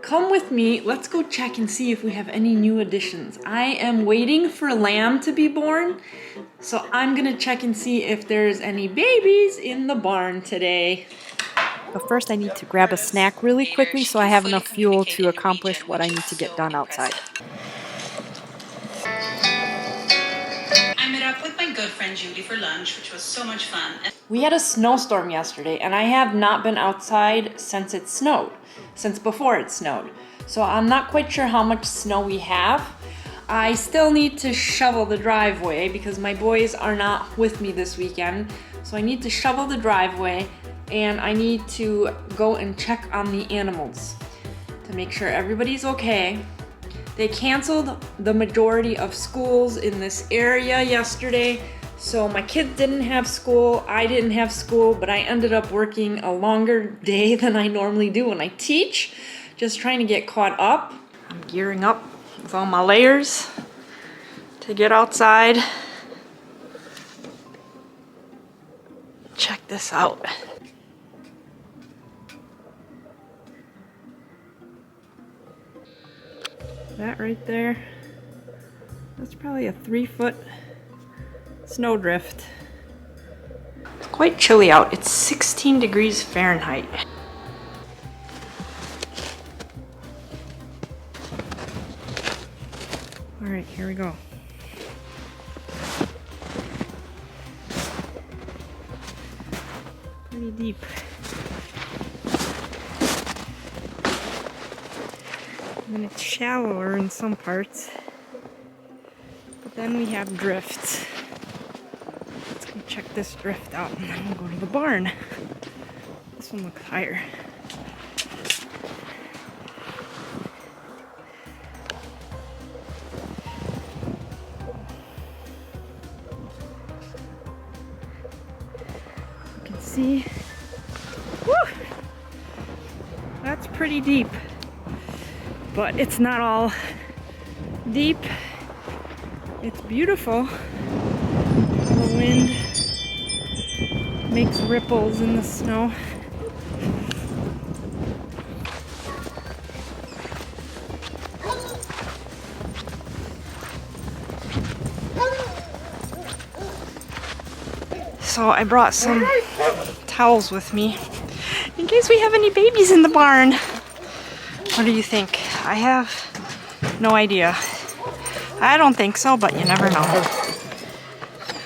Come with me, let's go check and see if we have any new additions. I am waiting for Lamb to be born, so I'm gonna check and see if there's any babies in the barn today. But first I need to grab a snack really quickly so I have enough fuel to accomplish what I need to get done outside. I met up with my good friend Judy for lunch, which was so much fun. We had a snowstorm yesterday, and I have not been outside since it snowed, since before it snowed. So I'm not quite sure how much snow we have. I still need to shovel the driveway because my boys are not with me this weekend. So I need to shovel the driveway, and I need to go and check on the animals to make sure everybody's okay. They canceled the majority of schools in this area yesterday, so my kids didn't have school, I didn't have school, but I ended up working a longer day than I normally do when I teach, just trying to get caught up. I'm gearing up with all my layers to get outside. Check this out. That right there, that's probably a 3-foot snowdrift. It's quite chilly out. It's 16 degrees Fahrenheit. All right, here we go. Pretty deep. And it's shallower in some parts, but then we have drifts. Let's go check this drift out and then we'll go to the barn. This one looks higher. You can see, woo, that's pretty deep. But it's not all deep. It's beautiful. The wind makes ripples in the snow. So I brought some towels with me in case we have any babies in the barn. What do you think? I have no idea. I don't think so, but you never know.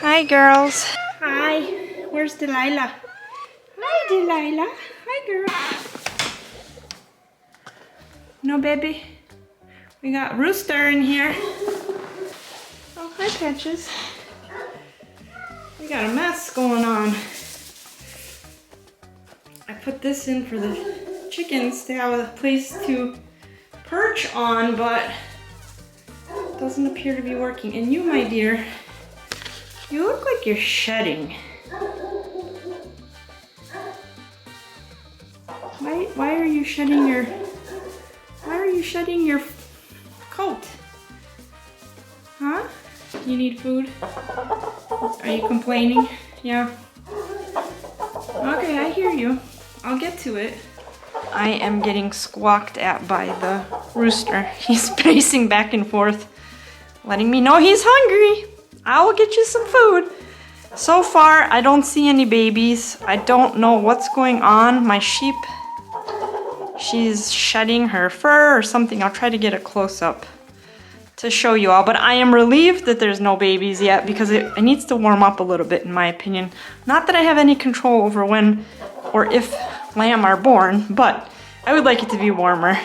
Hi, girls. Hi. Where's Delilah? Hi, Delilah. Hi, girl. No, baby. We got Rooster in here. Oh, hi, Patches. We got a mess going on. I put this in for the chickens to have a place to perch on, but it doesn't appear to be working. And you, my dear, you look like you're shedding. Why are you shedding your coat? Huh? You need food? Are you complaining? Yeah. Okay, I hear you. I'll get to it. I am getting squawked at by the rooster. He's pacing back and forth, letting me know he's hungry. I will get you some food. So far, I don't see any babies. I don't know what's going on. My sheep, she's shedding her fur or something. I'll try to get a close-up to show you all, but I am relieved that there's no babies yet because it needs to warm up a little bit, in my opinion. Not that I have any control over when or if lamb are born, but I would like it to be warmer.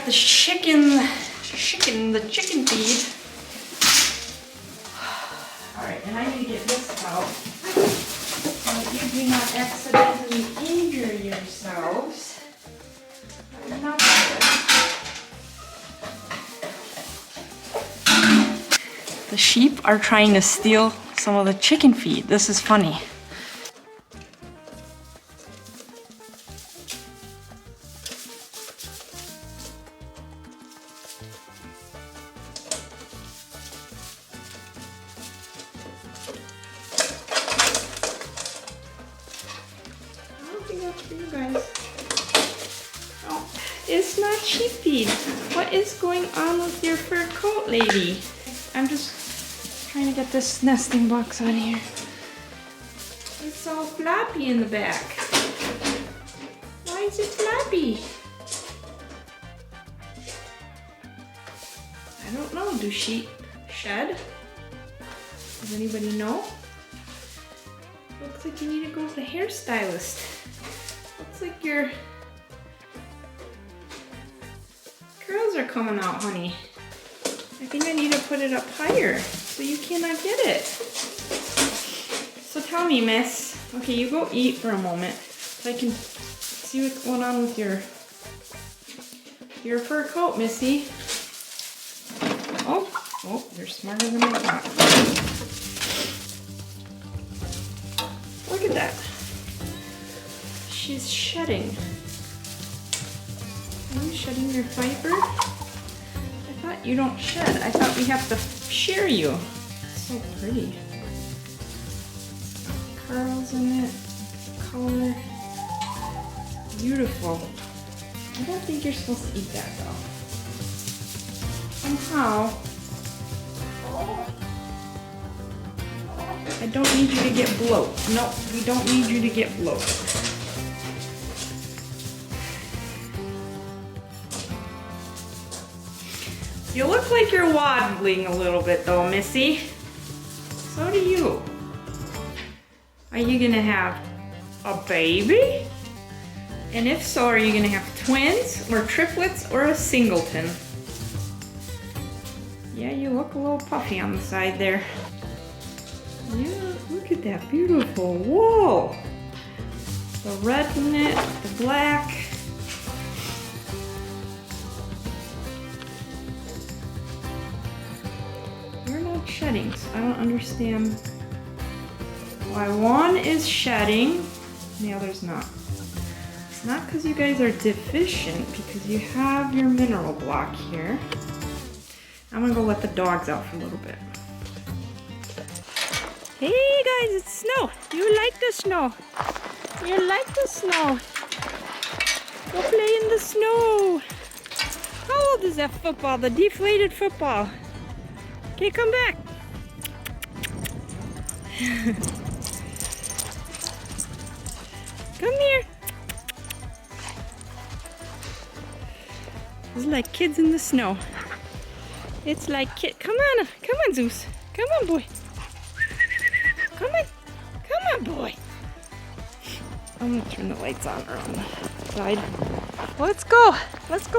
got the chicken feed. Alright, and I need to get this out so that you do not accidentally injure yourselves. I'm not good. The sheep are trying to steal some of the chicken feed. This is funny. For you guys. Oh, it's not sheep feed. What is going on with your fur coat, lady? I'm just trying to get this nesting box on here. It's all floppy in the back. Why is it floppy? I don't know. Do sheep shed? Does anybody know? Looks like you need to go to the hairstylist. Looks like your curls are coming out, honey. I think I need to put it up higher so you cannot get it. So tell me, miss. Okay, you go eat for a moment so I can see what's going on with your fur coat, missy. Oh, you're smarter than I thought. Look at that. She's shedding. Are you shedding your fiber? I thought you don't shed. I thought we have to shear you. It's so pretty. Curls in it. Color. Beautiful. I don't think you're supposed to eat that though. Somehow. I don't need you to get bloat. No, we don't need you to get bloat. You look like you're waddling a little bit though, missy. So do you. Are you gonna have a baby? And if so, are you gonna have twins or triplets or a singleton? Yeah, you look a little puffy on the side there. Yeah, look at that beautiful wool. The red in it, the black. You're not shedding, so I don't understand why one is shedding and the other's not. It's not because you guys are deficient, because you have your mineral block here. I'm gonna go let the dogs out for a little bit. Hey guys, it's snow. You like the snow. You like the snow. Go play in the snow. How old is that football? The deflated football. Okay, come back. Come here. It's like kids in the snow. It's like come on, Zeus. Come on, boy. Come on, boy. I'm gonna turn the lights on around the side. Let's go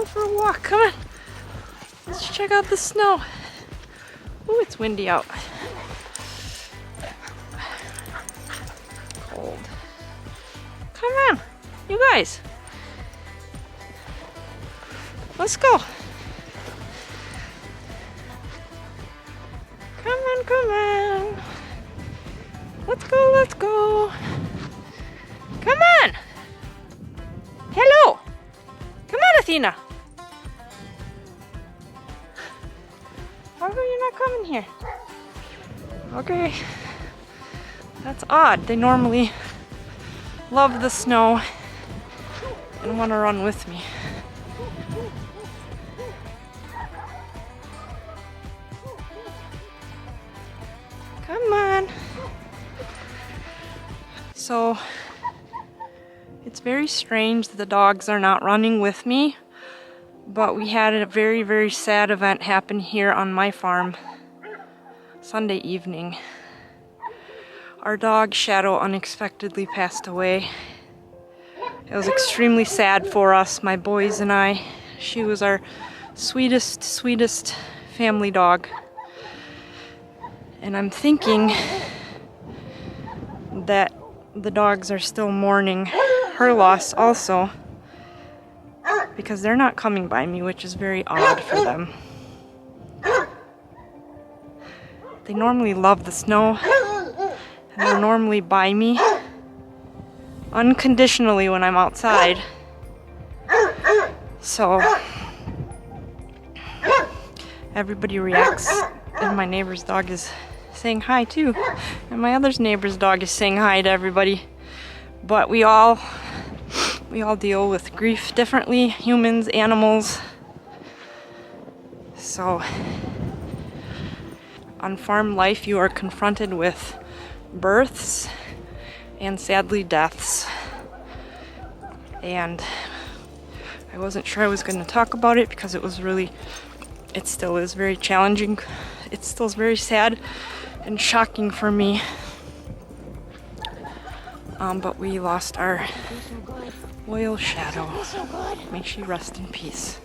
for a walk. Come on. Let's check out the snow. Ooh, it's windy out. Cold. Come on, you guys. Let's go. Come on. Let's go. Come on. Hello. Come on, Athena. How come you're not coming here? Okay. That's odd. They normally love the snow and want to run with me. Come on. So it's very strange that the dogs are not running with me, but we had a very, very sad event happen here on my farm Sunday evening. Our dog Shadow unexpectedly passed away. It was extremely sad for us, my boys and I, She was our sweetest, sweetest family dog. And I'm thinking that the dogs are still mourning her loss also, because they're not coming by me, which is very odd for them. They normally love the snow, and they're normally by me unconditionally when I'm outside. So everybody reacts, and my neighbor's dog is saying hi too, and my other neighbor's dog is saying hi to everybody. But we all deal with grief differently, humans, animals. So on farm life, you are confronted with births and sadly deaths. And I wasn't sure I was going to talk about it because it still is very challenging. It's still very sad and shocking for me. But we lost our loyal Shadow. May she rest in peace.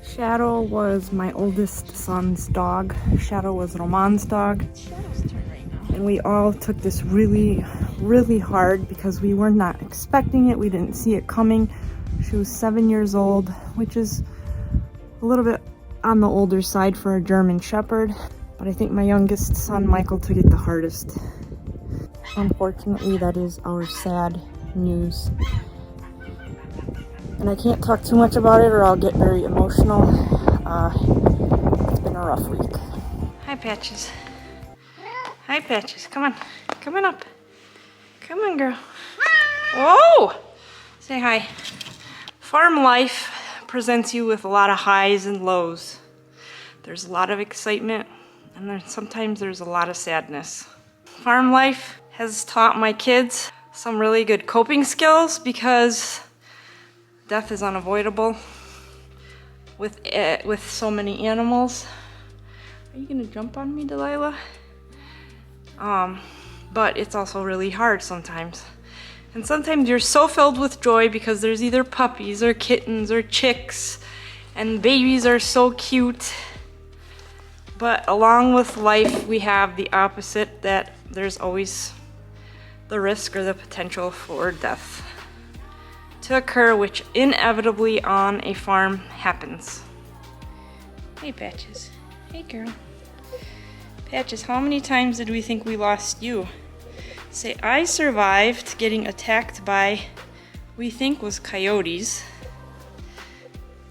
Shadow was my oldest son's dog. Shadow was Roman's dog. And we all took this really, really hard because we were not expecting it. We didn't see it coming. She was 7 years old, which is a little bit on the older side for a German Shepherd. But I think my youngest son, Michael, took it the hardest. Unfortunately, that is our sad news. And I can't talk too much about it or I'll get very emotional. It's been a rough week. Hi, Patches. Hi, Patches. Come on. Come on up. Come on, girl. Whoa! Say hi. Farm life presents you with a lot of highs and lows. There's a lot of excitement, and then sometimes there's a lot of sadness. Farm life has taught my kids some really good coping skills because death is unavoidable with so many animals. Are you gonna jump on me, Delilah? But it's also really hard sometimes. And sometimes you're so filled with joy because there's either puppies or kittens or chicks, and babies are so cute. But along with life, we have the opposite, that there's always the risk or the potential for death to occur, which inevitably on a farm happens. Hey, Patches. Hey, girl. Patches, how many times did we think we lost you? Say, I survived getting attacked by, we think was coyotes.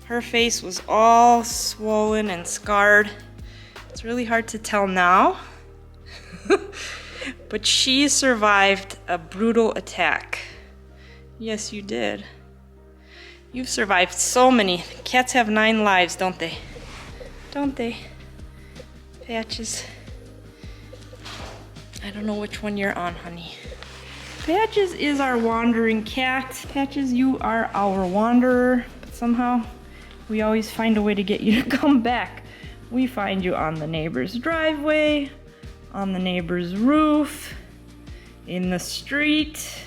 Her face was all swollen and scarred. It's really hard to tell now. But she survived a brutal attack. Yes, you did. You've survived so many. Cats have 9 lives, don't they? Don't they? Patches. I don't know which one you're on, honey. Patches is our wandering cat. Patches, you are our wanderer. But somehow, we always find a way to get you to come back. We find you on the neighbor's driveway, on the neighbor's roof, in the street.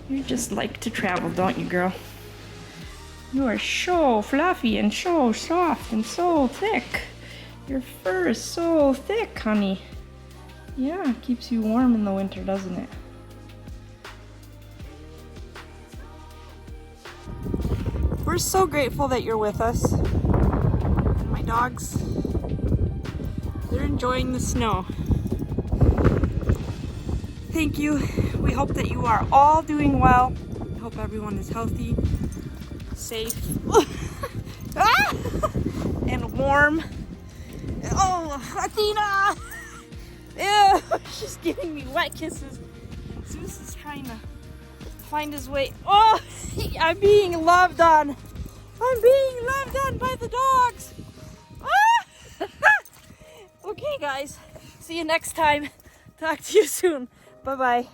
You just like to travel, don't you, girl? You are so fluffy and so soft and so thick. Your fur is so thick, honey. Yeah, it keeps you warm in the winter, doesn't it? We're so grateful that you're with us. And my dogs, they're enjoying the snow. Thank you. We hope that you are all doing well. I hope everyone is healthy, safe, and warm. Oh, Athena! Ew, she's giving me wet kisses. Zeus is trying to find his way. Oh, I'm being loved on. I'm being loved on by the dogs. Ah! Okay, guys. See you next time. Talk to you soon. Bye-bye.